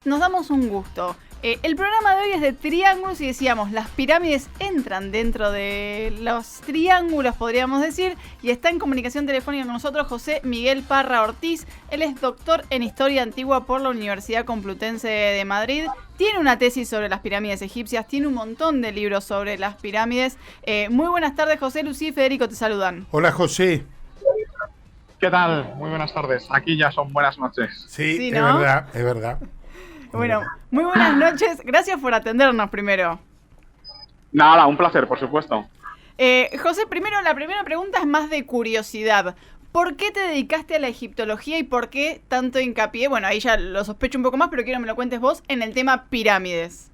Nos damos un gusto. El programa de hoy es de triángulos y decíamos, las pirámides entran dentro de los triángulos, podríamos decir, y está en comunicación telefónica con nosotros José Miguel Parra Ortiz. Él es doctor en Historia Antigua por la Universidad Complutense de Madrid. Tiene una tesis sobre las pirámides egipcias, tiene un montón de libros sobre las pirámides. Muy buenas tardes, José. Lucía y Federico te saludan. Hola, José. ¿Qué tal? Muy buenas tardes. Aquí ya son buenas noches. Sí, ¿no? es verdad. Bueno, muy buenas noches. Gracias por atendernos primero. Nada, un placer, por supuesto. José, primero la primera pregunta es más de curiosidad. ¿Por qué te dedicaste a la egiptología y por qué tanto hincapié? Bueno, ahí ya lo sospecho un poco más, pero quiero que me lo cuentes vos en el tema pirámides.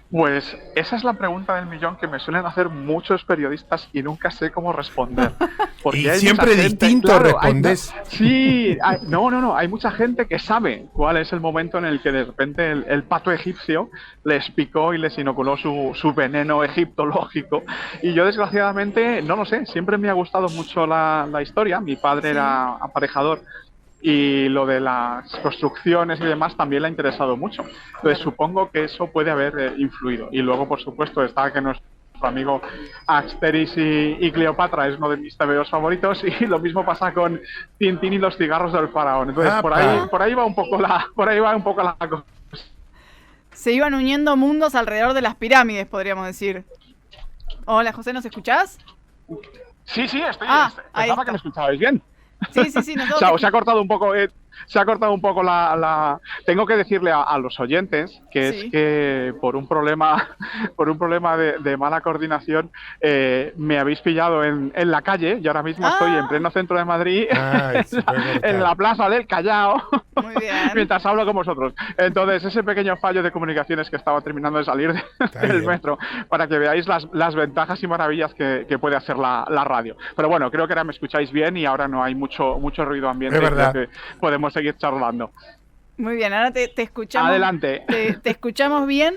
Pues esa es la pregunta del millón que me suelen hacer muchos periodistas y nunca sé cómo responder. Porque y hay siempre mucha gente, distinto claro, respondes. Hay mucha gente que sabe cuál es el momento en el que de repente el pato egipcio les picó y les inoculó su veneno egiptológico. Y yo desgraciadamente no lo sé, siempre me ha gustado mucho la historia. Mi padre era aparejador. Y lo de las construcciones y demás también le ha interesado mucho. Entonces supongo que eso puede haber influido. Y luego, por supuesto, está que nuestro amigo Asterix y Cleopatra es uno de mis TVOs favoritos, y lo mismo pasa con Tintín y los cigarros del faraón. Entonces por ahí va un poco la cosa. Se iban uniendo mundos alrededor de las pirámides, podríamos decir. Hola, José, ¿nos escuchás? Sí, estoy. Ahí Pensaba que me escuchabais bien. Sí, nosotros... Se ha cortado un poco, la... Tengo que decirle a los oyentes que es que por un problema de mala coordinación me habéis pillado en la calle y ahora mismo estoy en pleno centro de Madrid, en la plaza del Callao, mientras hablo con vosotros. Entonces, ese pequeño fallo de comunicaciones que estaba terminando de salir del metro, para que veáis las ventajas y maravillas que puede hacer la radio. Pero bueno, creo que ahora me escucháis bien y ahora no hay mucho ruido ambiente. Creo que podemos seguir charlando. Muy bien, ahora te escuchamos. Adelante. Te escuchamos bien.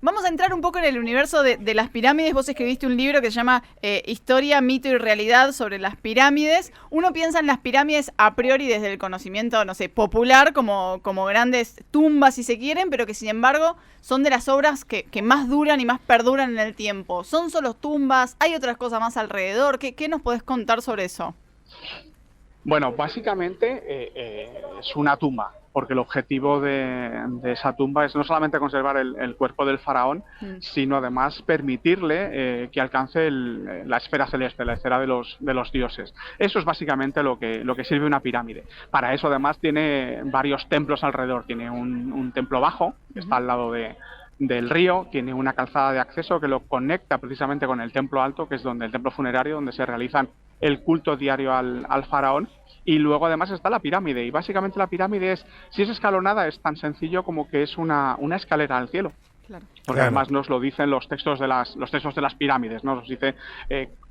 Vamos a entrar un poco en el universo de las pirámides. Vos escribiste un libro que se llama Historia, Mito y Realidad sobre las pirámides. Uno piensa en las pirámides a priori desde el conocimiento, no sé, popular, como grandes tumbas si se quieren, pero que sin embargo son de las obras que más duran y más perduran en el tiempo. ¿Son solo tumbas? ¿Hay otras cosas más alrededor? ¿Qué nos podés contar sobre eso? Bueno, básicamente es una tumba, porque el objetivo de esa tumba es no solamente conservar el cuerpo del faraón, sino además permitirle que alcance la esfera celeste, la esfera de los dioses. Eso es básicamente lo que sirve una pirámide. Para eso además tiene varios templos alrededor. Tiene un templo bajo, que está al lado del río, tiene una calzada de acceso que lo conecta precisamente con el templo alto, que es el templo funerario, donde se realizan el culto diario al faraón. Y luego además está la pirámide, y básicamente la pirámide si es escalonada, es tan sencillo como que es una escalera al cielo. Claro. Porque además nos lo dicen los textos de las pirámides, ¿no? Nos dice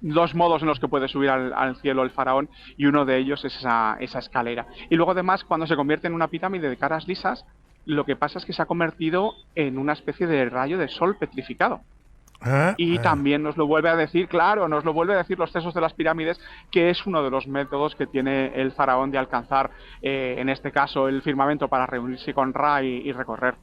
dos modos en los que puede subir al cielo el faraón, y uno de ellos es esa escalera. Y luego además, cuando se convierte en una pirámide de caras lisas, lo que pasa es que se ha convertido en una especie de rayo de sol petrificado. Y también nos lo vuelve a decir, los textos de las pirámides, que es uno de los métodos que tiene el faraón de alcanzar, en este caso, el firmamento para reunirse con Ra y recorrer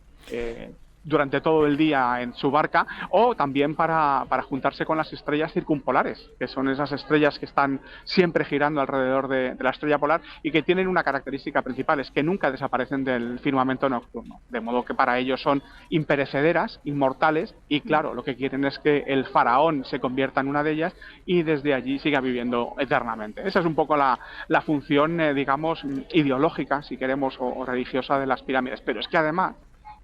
durante todo el día en su barca, o también para juntarse con las estrellas circumpolares, que son esas estrellas que están siempre girando alrededor de la estrella polar y que tienen una característica principal, es que nunca desaparecen del firmamento nocturno, de modo que para ellos son imperecederas, inmortales, y claro, lo que quieren es que el faraón se convierta en una de ellas y desde allí siga viviendo eternamente. Esa es un poco la función, digamos, ideológica, si queremos, o religiosa de las pirámides. Pero es que además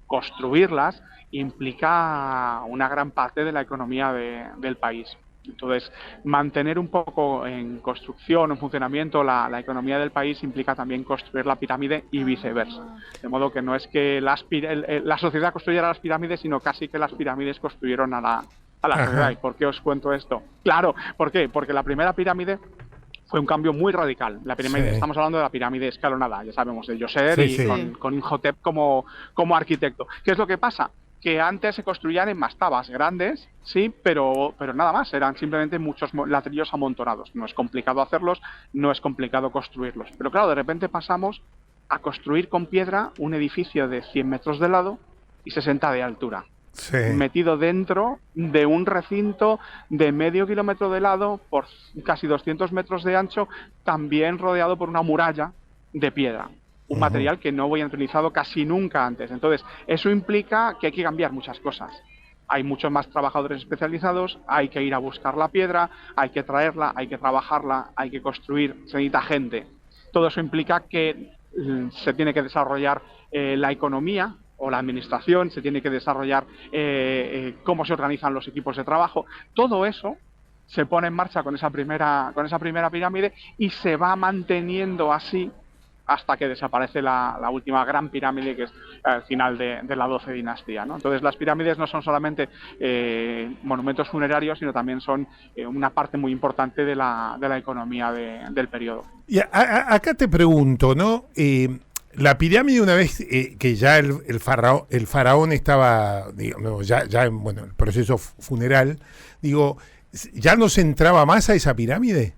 construirlas implica una gran parte de la economía del país. Entonces, mantener un poco en construcción, en funcionamiento la economía del país implica también construir la pirámide y viceversa. De modo que no es que la sociedad construyera las pirámides, sino casi que las pirámides construyeron a la sociedad. ¿Y por qué os cuento esto? Claro, ¿por qué? Porque la primera pirámide fue un cambio muy radical. La pirámide, estamos hablando de la pirámide escalonada, ya sabemos, de Djoser con Imhotep como arquitecto. ¿Qué es lo que pasa? Que antes se construían en mastabas grandes, sí, pero nada más, eran simplemente muchos ladrillos amontonados. No es complicado hacerlos, no es complicado construirlos. Pero claro, de repente pasamos a construir con piedra un edificio de 100 metros de lado y 60 de altura. Sí. Metido dentro de un recinto de medio kilómetro de lado por casi 200 metros de ancho, también rodeado por una muralla de piedra. Un material que no había utilizado casi nunca antes. Entonces, eso implica que hay que cambiar muchas cosas. Hay muchos más trabajadores especializados, hay que ir a buscar la piedra, hay que traerla, hay que trabajarla, hay que construir, se necesita gente. Todo eso implica que se tiene que desarrollar la economía o la administración, se tiene que desarrollar cómo se organizan los equipos de trabajo. Todo eso se pone en marcha con esa primera pirámide y se va manteniendo así hasta que desaparece la última gran pirámide, que es el final de la 12 dinastía, ¿no? Entonces, las pirámides no son solamente monumentos funerarios, sino también son una parte muy importante de la economía del periodo. Y acá te pregunto, ¿no? La pirámide, una vez que ya el faraón estaba, digamos, ya en el proceso funeral, digo, ¿ya no se entraba más a esa pirámide?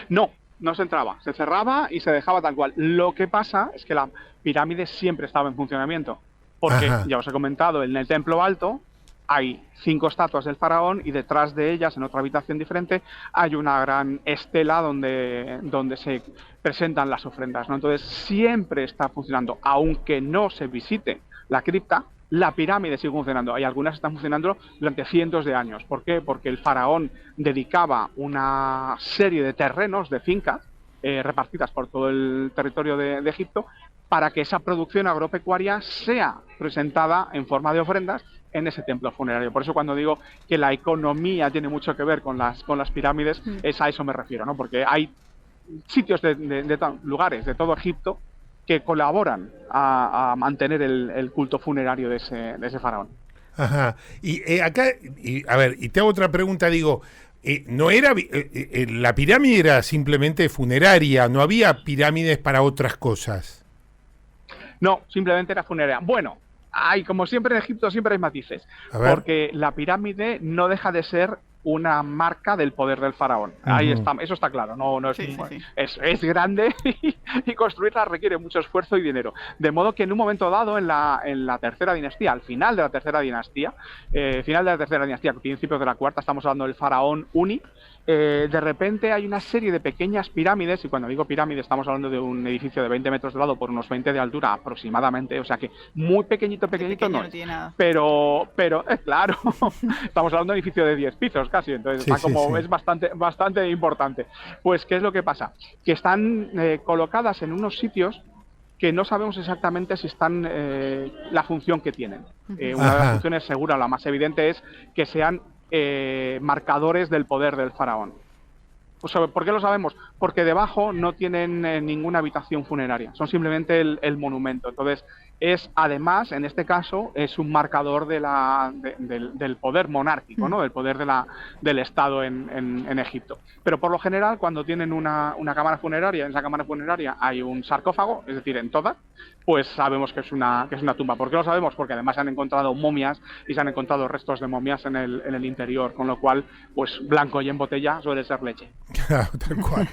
No se entraba, se cerraba y se dejaba tal cual. Lo que pasa es que la pirámide siempre estaba en funcionamiento, porque ya os he comentado, en el templo alto hay 5 estatuas del faraón y detrás de ellas, en otra habitación diferente, hay una gran estela donde se presentan las ofrendas, ¿no? Entonces siempre está funcionando, aunque no se visite la cripta, la pirámide sigue funcionando. Hay algunas que están funcionando durante cientos de años. ¿Por qué? Porque el faraón dedicaba una serie de terrenos, de fincas, repartidas por todo el territorio de Egipto, para que esa producción agropecuaria sea presentada en forma de ofrendas en ese templo funerario. Por eso cuando digo que la economía tiene mucho que ver con las pirámides, es a eso me refiero, ¿no? Porque hay sitios lugares de todo Egipto que colaboran a mantener el culto funerario de ese faraón. Ajá. Y acá, a ver, y te hago otra pregunta, digo, no era la pirámide era simplemente funeraria, no había pirámides para otras cosas. No, simplemente era funeraria. Bueno, como siempre en Egipto siempre hay matices, porque la pirámide no deja de ser una marca del poder del faraón. Ahí está, eso está claro. No es, sí. Es grande y construirla requiere mucho esfuerzo y dinero. De modo que en un momento dado, en la tercera dinastía, al final de la tercera dinastía, principios de la cuarta, estamos hablando del faraón Uni. De repente hay una serie de pequeñas pirámides, y cuando digo pirámide estamos hablando de un edificio de 20 metros de lado por unos 20 de altura aproximadamente, o sea que muy pequeñito no es, pero claro, estamos hablando de un edificio de 10 pisos casi, entonces es bastante importante. Pues ¿qué es lo que pasa? Que están colocadas en unos sitios que no sabemos exactamente si están la función que tienen. Una de las funciones segura, la más evidente, es que sean marcadores del poder del faraón. ¿Por qué lo sabemos? Porque debajo no tienen ninguna habitación funeraria, son simplemente el monumento. Entonces, además, en este caso, es un marcador del poder monárquico, ¿no? Del poder del Estado en Egipto. Pero por lo general, cuando tienen una cámara funeraria, en esa cámara funeraria hay un sarcófago, es decir, en todas, pues sabemos que es una tumba. ¿Por qué lo sabemos? Porque además se han encontrado momias y se han encontrado restos de momias en el interior, con lo cual, pues blanco y en botella suele ser leche. Tal cual.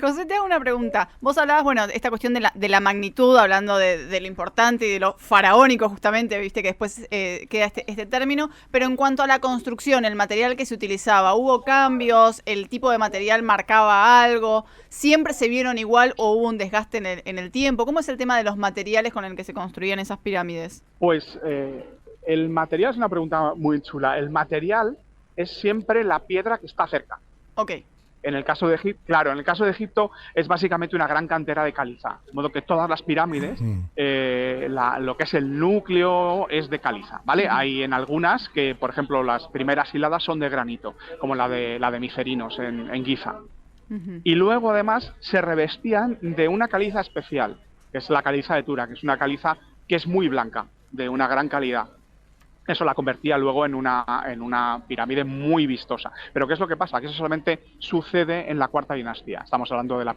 José, te hago una pregunta. Vos hablabas, esta cuestión de la magnitud, hablando de lo importante y de lo faraónico, justamente, viste que después queda este término, pero en cuanto a la construcción, el material que se utilizaba, ¿hubo cambios? ¿El tipo de material marcaba algo? ¿Siempre se vieron igual o hubo un desgaste en el tiempo? ¿Cómo es el tema de los materiales con el que se construían esas pirámides? Pues el material es una pregunta muy chula. El material es siempre la piedra que está cerca. Ok. En el caso de Egipto, es básicamente una gran cantera de caliza. De modo que todas las pirámides, lo que es el núcleo es de caliza, ¿vale? Hay en algunas que, por ejemplo, las primeras hiladas son de granito, como la de Micerinos en Giza. Y luego, además, se revestían de una caliza especial, que es la caliza de Tura, que es una caliza que es muy blanca, de una gran calidad. Eso la convertía luego en una pirámide muy vistosa. Pero ¿qué es lo que pasa? Que eso solamente sucede en la cuarta dinastía. Estamos hablando de las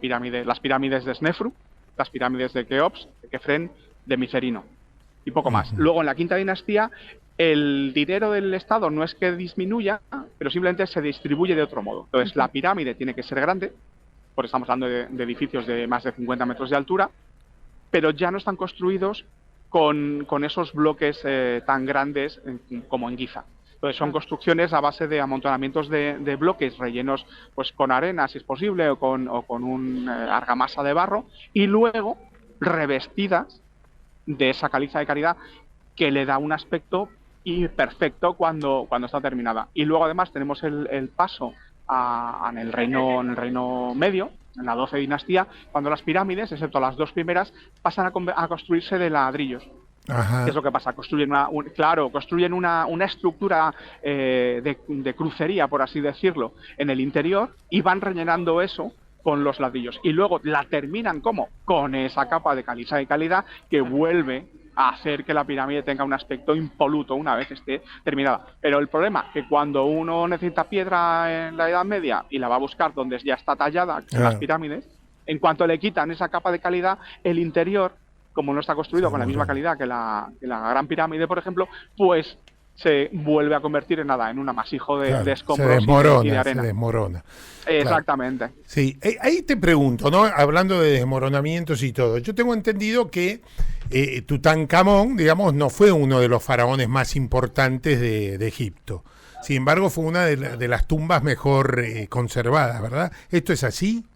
pirámides de Snefru, las pirámides de Keops, de Kefren, de Micerino y poco más. Luego en la quinta dinastía el dinero del Estado no es que disminuya, pero simplemente se distribuye de otro modo. Entonces la pirámide tiene que ser grande, porque estamos hablando de edificios de más de 50 metros de altura, pero ya no están construidos con esos bloques tan grandes como en Giza. Entonces son construcciones a base de amontonamientos de bloques rellenos pues con arena, si es posible, o con una argamasa de barro, y luego revestidas de esa caliza de caridad que le da un aspecto perfecto cuando está terminada. Y luego además tenemos el paso en el reino medio, en la 12 dinastía, cuando las pirámides, excepto las dos primeras, pasan a construirse de ladrillos. Ajá. ¿Qué es lo que pasa? Construyen una estructura de crucería, por así decirlo, en el interior, y van rellenando eso con los ladrillos. Y luego la terminan, ¿cómo? Con esa capa de caliza y calidad que vuelve a hacer que la pirámide tenga un aspecto impoluto una vez esté terminada. Pero el problema es que cuando uno necesita piedra en la Edad Media y la va a buscar donde ya está tallada en las pirámides, en cuanto le quitan esa capa de calidad, el interior, como no está construido con la misma calidad que la Gran Pirámide, por ejemplo, pues se vuelve a convertir en un amasijo de escombros y de arena. Se desmorona. Exactamente. Claro. Sí, ahí te pregunto, ¿no? Hablando de desmoronamientos y todo, yo tengo entendido que Tutankamón, digamos, no fue uno de los faraones más importantes de Egipto. Sin embargo, fue una de las tumbas mejor conservadas, ¿verdad? ¿Esto es así?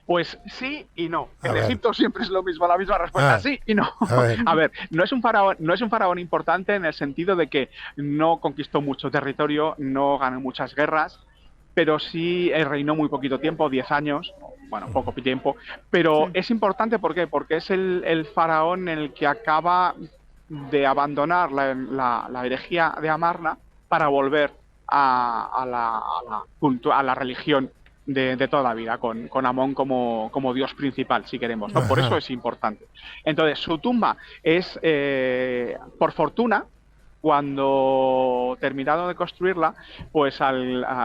Pues sí y no. En Egipto siempre es lo mismo, la misma respuesta, sí y no. A ver, no es un faraón importante en el sentido de que no conquistó mucho territorio, no ganó muchas guerras, pero sí reinó muy poquito tiempo, 10 años, bueno, poco tiempo, pero sí. Es importante, ¿por qué? Porque es el faraón en el que acaba de abandonar la herejía de Amarna para volver a la religión de toda la vida, con Amón como dios principal, si queremos, ¿no? Por eso es importante. Entonces, su tumba es, por fortuna, cuando terminaron de construirla, pues a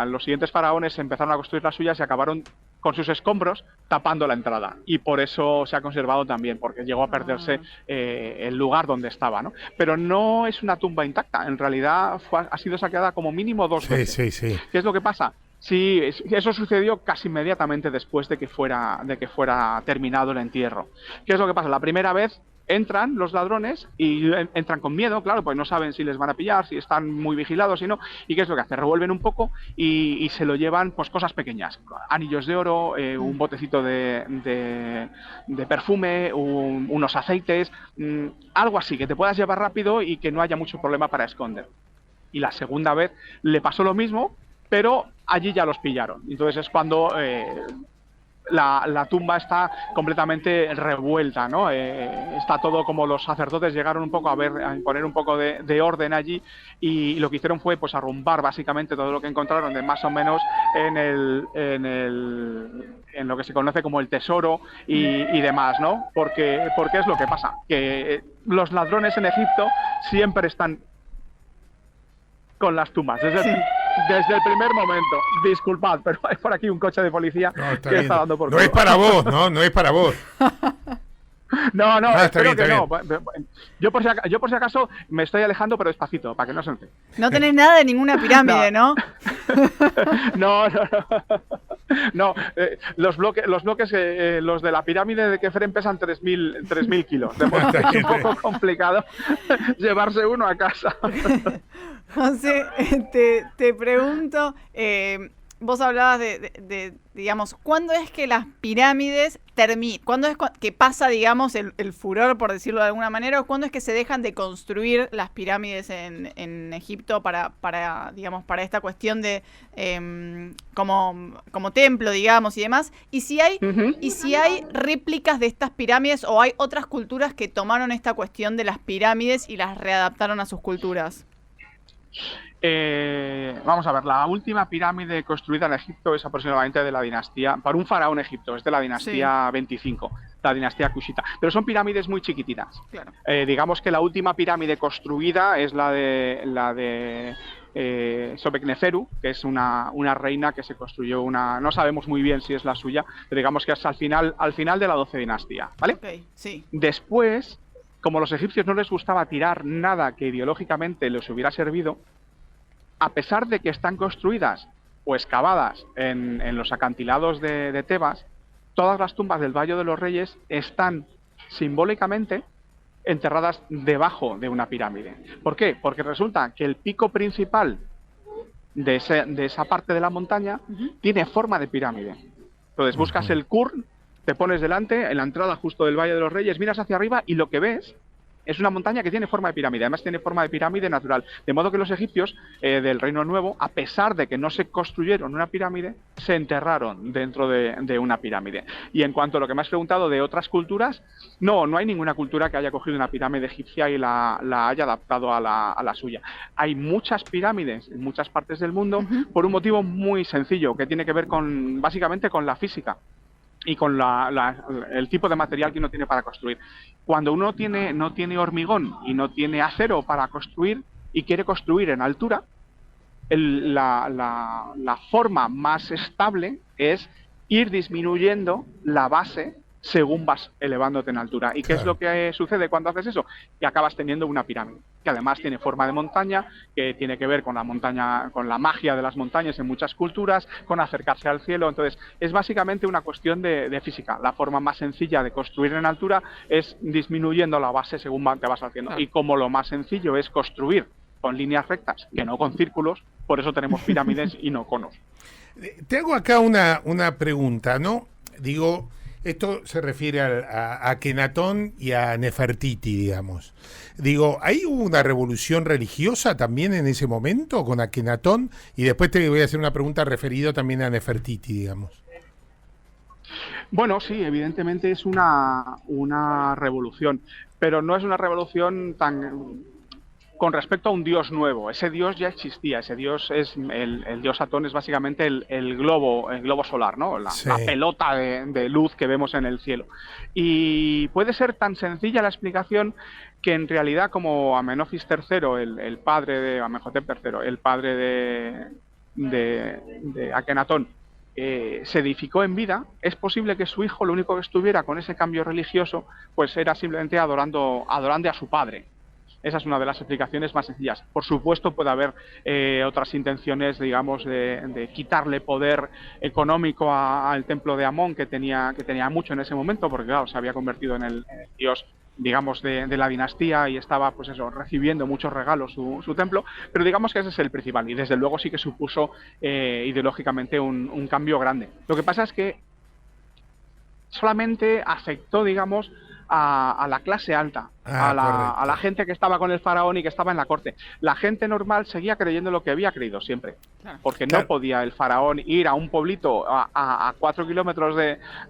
los siguientes faraones empezaron a construir las suyas y acabaron con sus escombros tapando la entrada. Y por eso se ha conservado también, porque llegó a perderse el lugar donde estaba, ¿no? Pero no es una tumba intacta, en realidad ha sido saqueada como mínimo 2 veces. Sí. ¿Qué es lo que pasa? Sí, eso sucedió casi inmediatamente después de que fuera terminado el entierro. ¿Qué es lo que pasa? La primera vez entran los ladrones y entran con miedo, claro, pues no saben si les van a pillar, si están muy vigilados, si no. ¿Y qué es lo que hace? Revuelven un poco y se lo llevan, pues cosas pequeñas, anillos de oro, un botecito de perfume, unos aceites, algo así que te puedas llevar rápido y que no haya mucho problema para esconder. Y la segunda vez le pasó lo mismo, pero allí ya los pillaron. Entonces es cuando la tumba está completamente revuelta, ¿no? Está todo como los sacerdotes llegaron un poco a poner un poco de orden allí, y lo que hicieron fue pues arrumbar básicamente todo lo que encontraron de más o menos en lo que se conoce como el tesoro y demás, ¿no? Porque es lo que pasa, que los ladrones en Egipto siempre están con las tumbas, desde el primer momento. Disculpad, pero hay por aquí un coche de policía que está dando por culo. No es para vos, no es para vos. No, espero que no. Yo por si acaso me estoy alejando, pero despacito, para que no se note. No tenés nada de ninguna pirámide, ¿no? No, los bloques, los de la pirámide de Kefren pesan 3.000 kilos. De modo que es un poco complicado llevarse uno a casa. José, te pregunto, vos hablabas de digamos, ¿cuándo es que las pirámides terminan? ¿Cuándo es que pasa, digamos, el furor, por decirlo de alguna manera? ¿O cuándo es que se dejan de construir las pirámides en Egipto para esta cuestión de como templo, digamos, y demás? Y si hay réplicas de estas pirámides, o hay otras culturas que tomaron esta cuestión de las pirámides y las readaptaron a sus culturas. Vamos a ver, la última pirámide construida en Egipto es aproximadamente de la dinastía, para un faraón egipto, es de la dinastía 25, la dinastía Kushita, pero son pirámides muy chiquititas. Claro. Digamos que la última pirámide construida es la de Sobekneferu, que es una reina que se construyó no sabemos muy bien si es la suya, pero digamos que es al final de la 12 dinastía, ¿vale? Okay, sí. Después, como a los egipcios no les gustaba tirar nada que ideológicamente les hubiera servido, a pesar de que están construidas o excavadas en los acantilados de Tebas, todas las tumbas del Valle de los Reyes están simbólicamente enterradas debajo de una pirámide. ¿Por qué? Porque resulta que el pico principal de esa parte de la montaña tiene forma de pirámide. Entonces buscas el Kurn, te pones delante, en la entrada justo del Valle de los Reyes, miras hacia arriba y lo que ves es una montaña que tiene forma de pirámide, además tiene forma de pirámide natural. De modo que los egipcios del Reino Nuevo, a pesar de que no se construyeron una pirámide, se enterraron dentro de una pirámide. Y en cuanto a lo que me has preguntado de otras culturas, no hay ninguna cultura que haya cogido una pirámide egipcia y la haya adaptado a la suya. Hay muchas pirámides en muchas partes del mundo por un motivo muy sencillo, que tiene que ver básicamente con la física y con el tipo de material que uno tiene para construir. Cuando uno no tiene hormigón y no tiene acero para construir y quiere construir en altura, la forma más estable es ir disminuyendo la base según vas elevándote en altura. ¿Y qué es lo que sucede cuando haces eso? Que acabas teniendo una pirámide, que además tiene forma de montaña, que tiene que ver con la montaña, con la magia de las montañas en muchas culturas, con acercarse al cielo. Entonces, es básicamente una cuestión de física. La forma más sencilla de construir en altura es disminuyendo la base según te vas haciendo. Y como lo más sencillo es construir con líneas rectas, que no con círculos, por eso tenemos pirámides y no conos. Te hago acá una pregunta, ¿no? Digo, esto se refiere a Akenatón y a Nefertiti, digamos. Digo, ¿hay una revolución religiosa también en ese momento con Akenatón? Y después te voy a hacer una pregunta referida también a Nefertiti, digamos. Bueno, sí, evidentemente es una revolución, pero no es una revolución tan con respecto a un dios nuevo. Ese dios ya existía, ese dios es el dios Atón, es básicamente el globo solar, ¿no? La pelota de luz que vemos en el cielo. Y puede ser tan sencilla la explicación que en realidad como Amenofis III, el padre de Amenhotep III, el padre de Akenatón, se edificó en vida, es posible que su hijo lo único que estuviera con ese cambio religioso pues era simplemente adorando a su padre. Esa es una de las explicaciones más sencillas. Por supuesto puede haber otras intenciones, digamos, de quitarle poder económico al templo de Amón, que tenía mucho en ese momento, porque claro, se había convertido en el dios, digamos, de la dinastía y estaba, pues eso, recibiendo muchos regalos su templo, pero digamos que ese es el principal y desde luego sí que supuso ideológicamente un cambio grande. Lo que pasa es que solamente afectó, digamos, a la clase alta, a la gente que estaba con el faraón y que estaba en la corte. La gente normal seguía creyendo lo que había creído siempre, porque no podía el faraón ir a un pueblito a 4 kilómetros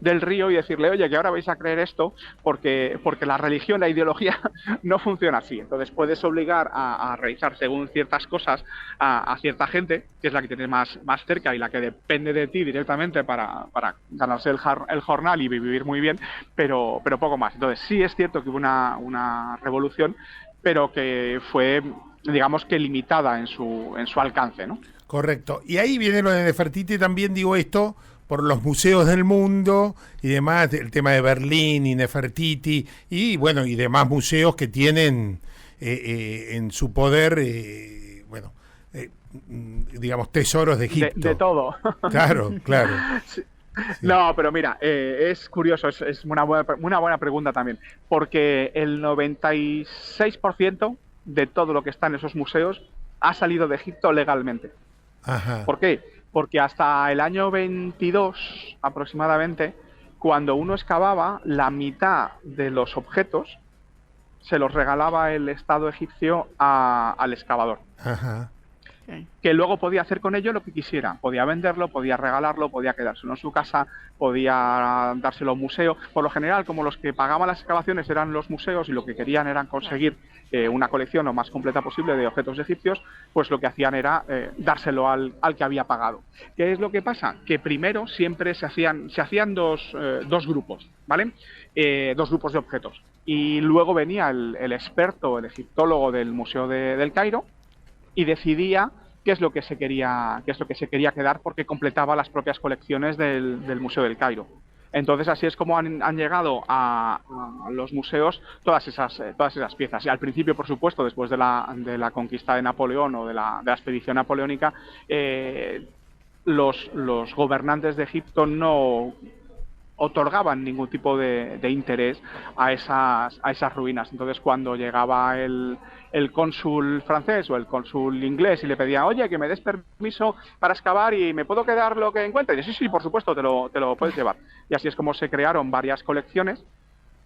del río y decirle, oye, que ahora vais a creer esto, porque la religión, la ideología no funciona así. Entonces puedes obligar a realizar según ciertas cosas a cierta gente, que es la que tienes más cerca y la que depende de ti directamente para ganarse el jornal y vivir muy bien, pero poco más. Entonces sí es cierto que hubo una revolución, pero que fue, digamos, que limitada en su alcance, ¿no? Correcto. Y ahí viene lo de Nefertiti, también digo esto, por los museos del mundo y demás, el tema de Berlín y Nefertiti, y bueno, y demás museos que tienen en su poder, digamos, tesoros de Egipto. De todo. Claro. Sí. Sí. No, pero mira, es curioso, es una buena pregunta también, porque el 96% de todo lo que está en esos museos ha salido de Egipto legalmente. Ajá. ¿Por qué? Porque hasta el año 22 aproximadamente, cuando uno excavaba, la mitad de los objetos se los regalaba el Estado egipcio al excavador. Ajá. Que luego podía hacer con ello lo que quisiera. Podía venderlo, podía regalarlo, podía quedárselo en su casa, podía dárselo a un museo. Por lo general, como los que pagaban las excavaciones eran los museos y lo que querían era conseguir una colección lo más completa posible de objetos egipcios, pues lo que hacían era dárselo al que había pagado. ¿Qué es lo que pasa? Que primero siempre se hacían dos grupos, ¿vale? Dos grupos de objetos. Y luego venía el experto, el egiptólogo del Museo del Cairo, y decidía qué es lo que se quería quedar, porque completaba las propias colecciones del Museo del Cairo. Entonces así es como han llegado a los museos todas esas piezas. Y al principio, por supuesto, después de la conquista de Napoleón o de la expedición napoleónica, los gobernantes de Egipto no otorgaban ningún tipo de interés a esas ruinas. Entonces, cuando llegaba el cónsul francés o el cónsul inglés y le pedía, oye, que me des permiso para excavar y me puedo quedar lo que encuentre, y dice, sí, por supuesto, te lo puedes llevar. Y así es como se crearon varias colecciones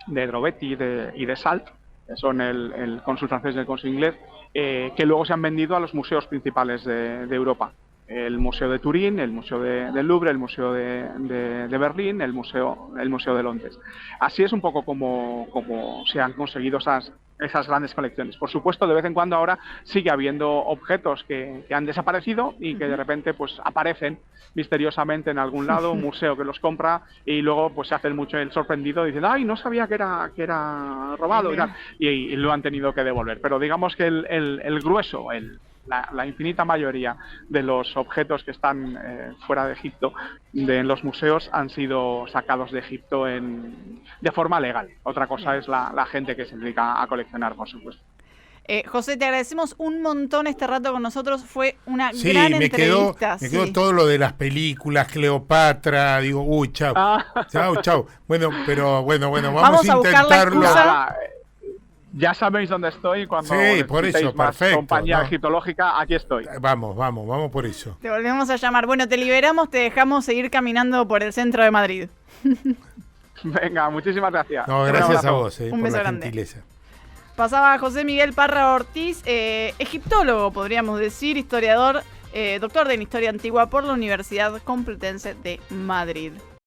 de Drobetti y de Salt, que son el cónsul francés y el cónsul inglés, que luego se han vendido a los museos principales de Europa. El Museo de Turín, el Museo del Louvre, el Museo de Berlín, el Museo de Londres. Así es un poco como se han conseguido esas grandes colecciones. Por supuesto, de vez en cuando ahora sigue habiendo objetos que han desaparecido y que de repente pues aparecen misteriosamente en algún lado, un museo que los compra y luego pues se hace mucho el sorprendido diciendo, ay, no sabía que era robado y lo han tenido que devolver. Pero digamos que el grueso, la infinita mayoría de los objetos que están fuera de Egipto, en los museos, han sido sacados de Egipto de forma legal. Otra cosa es la gente que se dedica a coleccionar, por supuesto. José, te agradecemos un montón este rato con nosotros. Fue una gran entrevista. Me quedó todo lo de las películas, Cleopatra. Digo, uy, chao. Chao. Bueno, vamos a intentarlo. Ya sabéis dónde estoy cuando por eso, más perfecto, compañía egiptológica, aquí estoy. Vamos por eso. Te volvemos a llamar. Bueno, te liberamos, te dejamos seguir caminando por el centro de Madrid. Venga, muchísimas gracias. No, gracias a vos, un beso por la grande. gentileza. Pasaba José Miguel Parra Ortiz, egiptólogo, podríamos decir, historiador, doctor en Historia Antigua por la Universidad Complutense de Madrid.